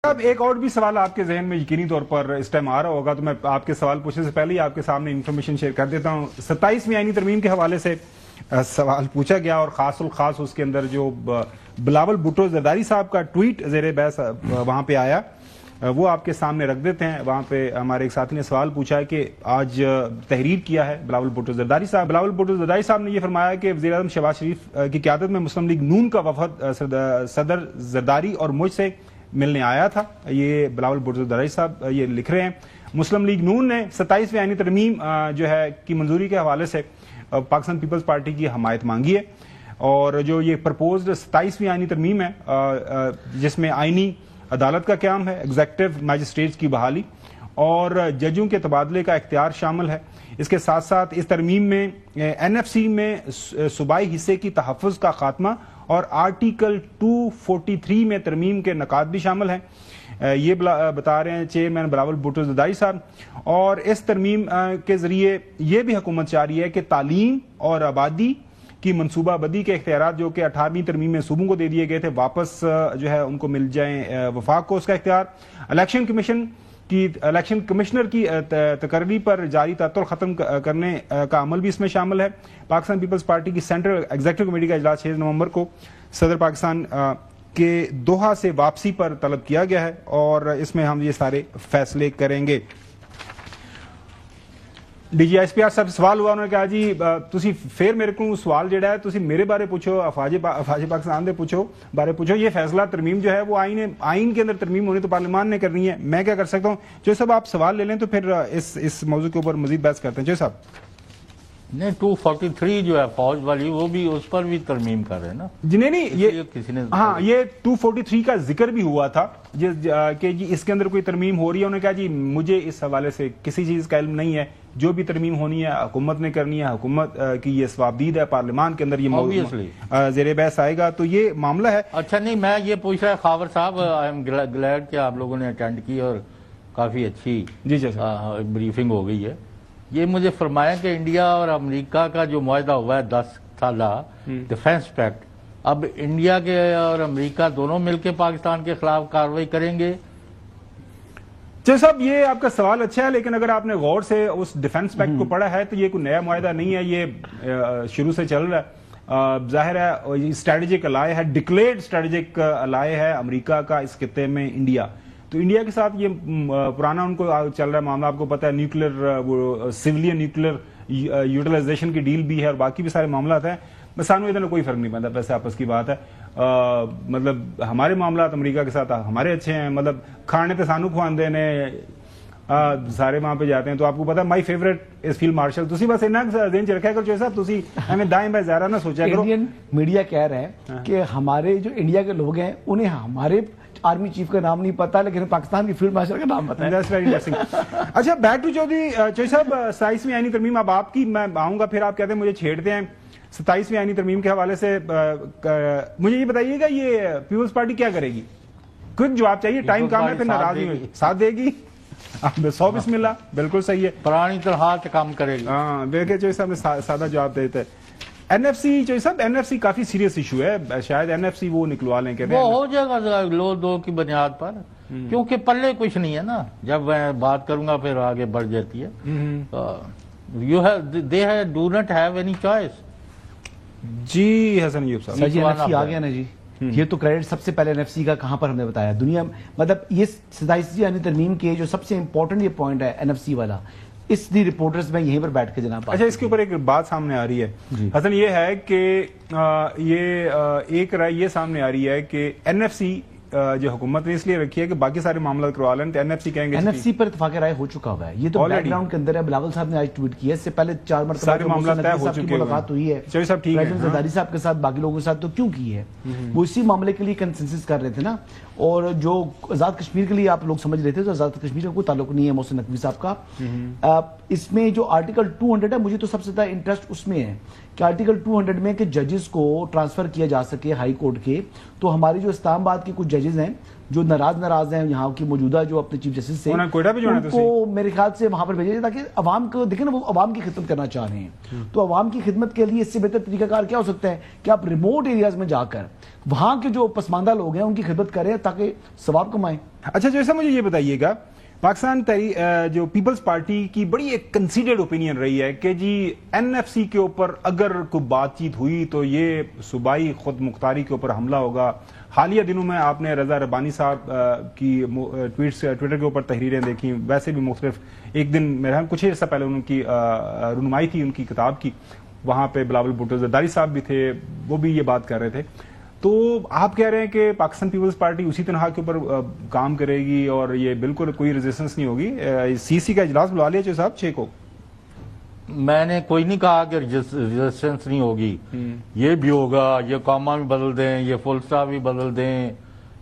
اب ایک اور بھی سوال آپ کے ذہن میں یقینی طور پر اس ٹائم آ رہا ہوگا، تو میں آپ کے سوال پوچھنے سے پہلے ہی آپ کے سامنے انفارمیشن شیئر کر دیتا ہوں۔ 27ویں آئینی ترمیم کے حوالے سے سوال پوچھا گیا اور خاص الخاص اس کے اندر جو بلاول بھٹو زرداری صاحب کا ٹویٹ زیر بحث وہاں پہ آیا وہ آپ کے سامنے رکھ دیتے ہیں۔ وہاں پہ ہمارے ایک ساتھی نے سوال پوچھا ہے کہ آج تحریر کیا ہے بلاول بھٹو زرداری صاحب۔ بلاول بھٹو زرداری صاحب نے یہ فرمایا کہ وزیر اعظم شہباز شریف کی قیادت میں مسلم لیگ نون کا وفد صدر زرداری اور مجھ سے ملنے آیا تھا۔ یہ بلاول بھٹو زرداری صاحب یہ لکھ رہے ہیں۔ مسلم لیگ نون نے 27ویں آئینی ترمیم جو ہے کی منظوری کے حوالے سے پاکستان پیپلز پارٹی کی حمایت مانگی ہے، اور جو یہ پرپوزڈ 27ویں آئینی ترمیم ہے جس میں آئینی عدالت کا قیام ہے، ایگزیکٹو میجسٹریٹس کی بحالی اور ججوں کے تبادلے کا اختیار شامل ہے۔ اس کے ساتھ ساتھ اس ترمیم میں NFC میں صوبائی حصے کی تحفظ کا خاتمہ اور آرٹیکل 243 میں ترمیم کے نکات بھی شامل ہیں۔ یہ بتا رہے ہیں چیئرمین بلاول بھٹو زرداری صاحب، اور اس ترمیم کے ذریعے یہ بھی حکومت چاہ رہی ہے کہ تعلیم اور آبادی کی منصوبہ بندی کے اختیارات جو کہ 18ویں ترمیم میں صوبوں کو دے دیے گئے تھے واپس جو ہے ان کو مل جائیں، وفاق کو اس کا اختیار۔ الیکشن کمشنر کی تقرری پر جاری تعطل ختم کرنے کا عمل بھی اس میں شامل ہے۔ پاکستان پیپلز پارٹی کی سینٹرل ایگزیکٹو کمیٹی کا اجلاس 6 نومبر کو صدر پاکستان کے دوحہ سے واپسی پر طلب کیا گیا ہے، اور اس میں ہم یہ سارے فیصلے کریں گے۔ D G S P R sahib سے سوال ہوا، انہوں نے کہا جی تسی پھر میرے کو سوال جڑا ہے تسی میرے بارے پوچھو، افواج پاکستان دے بارے پوچھو۔ یہ فیصلہ ترمیم جو ہے وہ آئین کے اندر ترمیم ہونی تو پارلیمان نے کرنی ہے، میں کیا کر سکتا ہوں؟ جو صاحب آپ سوال لے لیں تو پھر اس موضوع کے اوپر مزید بحث کرتے ہیں۔ جو صاحب نہیں 243 جو ہے فوج والی وہ بھی اس پر بھی ترمیم کر رہے ہیں نا جی؟ نہیں یہ کسی نے ہاں یہ 243 کا ذکر بھی ہوا تھا کہ جی اس کے اندر کوئی ترمیم ہو رہی ہے۔ انہوں نے کہا جی مجھے اس حوالے سے کسی چیز کا علم نہیں ہے، جو بھی ترمیم ہونی ہے حکومت نے کرنی ہے، حکومت کی یہ ثوابدید ہے، پارلیمان کے اندر یہ زیر بحث آئے گا، تو یہ معاملہ ہے۔ اچھا نہیں میں یہ پوچھ رہا خاور صاحب، آئی ایم گلیڈ کہ آپ لوگوں نے اٹینڈ کی اور کافی اچھی بریفنگ ہو گئی ہے۔ یہ مجھے فرمایا کہ انڈیا اور امریکہ کا جو معاہدہ ہوا ہے 10 سالہ ڈیفنس پیکٹ، اب انڈیا کے اور امریکہ دونوں مل کے پاکستان کے خلاف کارروائی کریں گے۔ چلو صاحب یہ آپ کا سوال اچھا ہے، لیکن اگر آپ نے غور سے اس ڈیفنس پیکٹ کو پڑھا ہے تو یہ کوئی نیا معاہدہ نہیں ہے، یہ شروع سے چل رہا ہے۔ ظاہر ہے اسٹریٹجک الائے ہے، ڈکلیئرڈ اسٹریٹجک الائے ہے امریکہ کا اس خطے میں انڈیا، تو انڈیا کے ساتھ یہ پرانا ان کو چل رہا ہے معاملہ، آپ کو پتہ ہے نیوکلیر سیولین نیوکلیر یوٹیلائزیشن کی ڈیل بھی ہے اور باقی بھی سارے معاملات ہیں۔ بس سانو ادھر کوئی فرق نہیں پڑتا، ویسے آپس کی بات ہے، مطلب ہمارے معاملات امریکہ کے ساتھ ہمارے اچھے ہیں، مطلب کھانے تو سانو کھواندے نے سارے وہاں پہ جاتے ہیں، تو آپ کو پتا ہے my favourite is field marshal, تسی بس اتنا ذہن چ رکھا کرو صاحب، تسی ہمیں دائیں بائیں زیادہ نہ سوچا کرو۔ انڈین میڈیا کہہ رہا ہے کہ ہمارے جو انڈیا کے لوگ ہیں انہیں ہمارے آرمی چیف کا نام نہیں پتا لیکن پاکستان کی فیلڈ مارشل کا نام پتا ہے۔ اچھا بیک ٹو چودھری صاحب، 27ویں آئینی ترمیم اب آپ کی، میں آؤں گا پھر آپ کہتے ہیں مجھے چھیڑتے ہیں۔ 27ویں آئینی ترمیم کے حوالے سے مجھے یہ بتائیے گا یہ پیپلز پارٹی کیا کرے گی؟ کوئک جواب چاہیے، ٹائم کم ہے، پھر ناراض نہیں ہوئی، ساتھ دے گی؟ 100 بسم اللہ، بالکل صحیح ہے، پرانی طرح سے کام کرے گی۔ ہاں دیکھیں چوہی صاحب نے سادہ جواب دیتے ہیں۔ NFC چوہی صاحب NFC کافی سیریس ایشو ہے، شاید NFC وہ نکلوا لیں، کہتے ہیں وہ ہو جائے گا لو دو کی بنیاد پر، کیونکہ پلے کچھ نہیں ہے نا، جب میں بات کروں گا پھر آگے بڑھ جاتی ہے۔ they do not have any choice۔ جی حسن ایوب صاحب جی NFC آ گیا نا جی، یہ تو کریڈٹ سب سے پہلے NFC کا کہاں پر ہم نے بتایا دنیا، مطلب یہ 27ویں آئینی ترمیم کے جو سب سے امپورٹنٹ یہ پوائنٹ ہے NFC والا، اس دی رپورٹرز میں یہیں پر بیٹھ کے جناب۔ اچھا اس کے اوپر ایک بات سامنے آ رہی ہے حسن، یہ ہے کہ یہ ایک رائے یہ سامنے آ رہی ہے کہ NFC جو حکومت نے اس لیے رکھی ہے کہ باقی سارے معاملات کروا لیں، تو NFC کہیں گے NFC پر اتفاق رائے ہو چکا ہوا ہے، یہ تو بیک گراؤنڈ کے اندر ہے۔ بلاول صاحب نے آج ٹویٹ کیا، اس سے پہلے 4 مرتبہ سارے معاملات طے ہو چکے ہیں، ملاقات ہوئی ہے زرداری صاحب کے ساتھ، باقی لوگوں کے ساتھ، تو کیوں کی ہے؟ وہ اسی معاملے کے لیے کنسنسس کر رہے تھے نا، اور جو آزاد کشمیر کے لیے آپ لوگ سمجھ رہے تھے تو آزاد کشمیر کا کوئی تعلق نہیں ہے محسن نقوی صاحب کا۔ اس میں جو آرٹیکل 200 ہے، مجھے تو سب سے زیادہ انٹرسٹ اس میں ہے کہ آرٹیکل 200 میں کہ ججز کو ٹرانسفر کیا جا سکے ہائی کورٹ کے، تو ہماری جو اسلام آباد کے کچھ ججز ہیں جو ناراض ہیں یہاں کی موجودہ جو اپنے چیف جسٹس سے، ان کو میرے خیال سے وہاں پر بھیجا جائے تاکہ عوام کو دیکھیں نا، وہ عوام کی خدمت کرنا چاہ رہے ہیں، تو عوام کی خدمت کے لیے اس سے بہتر طریقہ کار کیا ہو سکتا ہے کہ آپ ریموٹ ایریاز میں جا کر وہاں کے جو پسماندہ لوگ ہیں ان کی خدمت کریں تاکہ ثواب کمائیں۔ اچھا جیسا مجھے یہ بتائیے گا، پاکستان جو پیپلز پارٹی کی بڑی ایک کنسیڈرڈ اوپینین رہی ہے کہ جی این ایف سی کے اوپر اگر کوئی بات چیت ہوئی تو یہ صوبائی خود مختاری کے اوپر حملہ ہوگا. حالیہ دنوں میں آپ نے رضا ربانی صاحب کی ٹویٹر کے اوپر تحریریں دیکھی، ویسے بھی مختلف. ایک دن میرا کچھ عرصہ پہلے ان کی رونمائی تھی ان کی کتاب کی، وہاں پہ بلاول بھٹو زرداری صاحب بھی تھے، وہ بھی یہ بات کر رہے تھے. تو آپ کہہ رہے ہیں کہ پاکستان پیپلز پارٹی اسی طرح کے اوپر کام کرے گی اور یہ بالکل کوئی ریزسٹنس نہیں ہوگی. سی سی کا اجلاس بلا لیا صاحب 6 کو. میں نے کوئی نہیں کہا کہ ریزسٹنس نہیں ہوگی، یہ بھی ہوگا، یہ کاما بھی بدل دیں، یہ فل اسٹاپ بھی بدل دیں،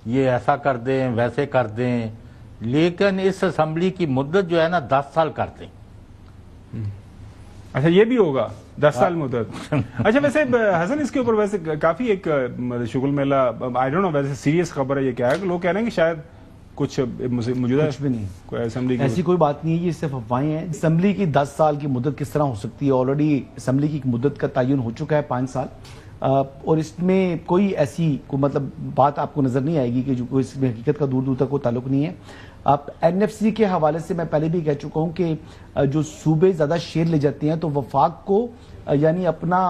یہ ایسا کر دیں ویسے کر دیں، لیکن اس اسمبلی کی مدت جو ہے نا 10 سال کر دیں. اچھا یہ بھی ہوگا 10 سال مدت. اچھا ویسے حسن اس کے اوپر ویسے کافی ایک شغل میلہ آئی ڈونٹ نو ویسے سیریس خبر ہے یہ کیا ہے کہ لوگ کہہ رہے ہیں کہ شاید کچھ موجودہ کچھ بھی نہیں، اسمبلی کی ایسی کوئی بات نہیں ہے، یہ صرف افواہیں ہیں. اسمبلی کی 10 سال کی مدت کس طرح ہو سکتی ہے؟ آلریڈی اسمبلی کی مدت کا تعین ہو چکا ہے 5 سال، اور اس میں کوئی ایسی مطلب بات آپ کو نظر نہیں آئے گی کہ جو اس میں حقیقت کا دور دور تک کوئی تعلق نہیں ہے. آپ این ایف سی کے حوالے سے میں پہلے بھی کہہ چکا ہوں کہ جو صوبے زیادہ شیئر لے جاتے ہیں تو وفاق کو یعنی اپنا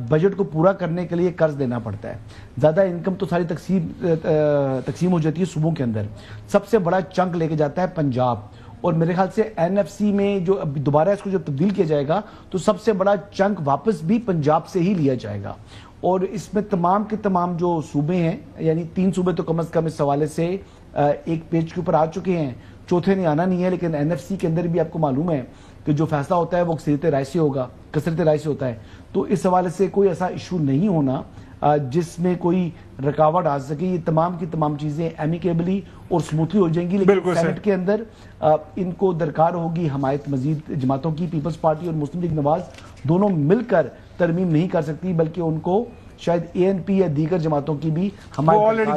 بجٹ کو پورا کرنے کے لیے قرض دینا پڑتا ہے. زیادہ انکم تو ساری تقسیم ہو جاتی ہے صوبوں کے اندر. سب سے بڑا چنک لے کے جاتا ہے پنجاب، اور میرے خیال سے این ایف سی میں جو دوبارہ اس کو جب تبدیل کیا جائے گا تو سب سے بڑا چنک واپس بھی پنجاب سے ہی لیا جائے گا. اور اس میں تمام کے تمام جو صوبے ہیں، یعنی 3 صوبے تو کم از کم اس حوالے سے ایک پیج کے اوپر آ چکے ہیں، چوتھے نے آنا نہیں ہے. لیکن این ایف سی کے اندر بھی آپ کو معلوم ہے کہ جو فیصلہ ہوتا ہے وہ کثرت رائے سے ہوگا، کثرت رائے سے ہوتا ہے. تو اس حوالے سے کوئی ایسا ایشو نہیں ہونا جس میں کوئی رکاوٹ آ سکے. یہ تمام کی تمام چیزیں ایمیکیبلی اور سموتھلی ہو جائیں گی. لیکن سینٹ کے اندر ان کو درکار ہوگی حمایت مزید جماعتوں کی. پیپلز پارٹی اور مسلم لیگ نواز دونوں مل کر ترمیم نہیں کر سکتی، بلکہ ان کو شاید اے این پی یا دیگر جماعتوں کی بھی حمایت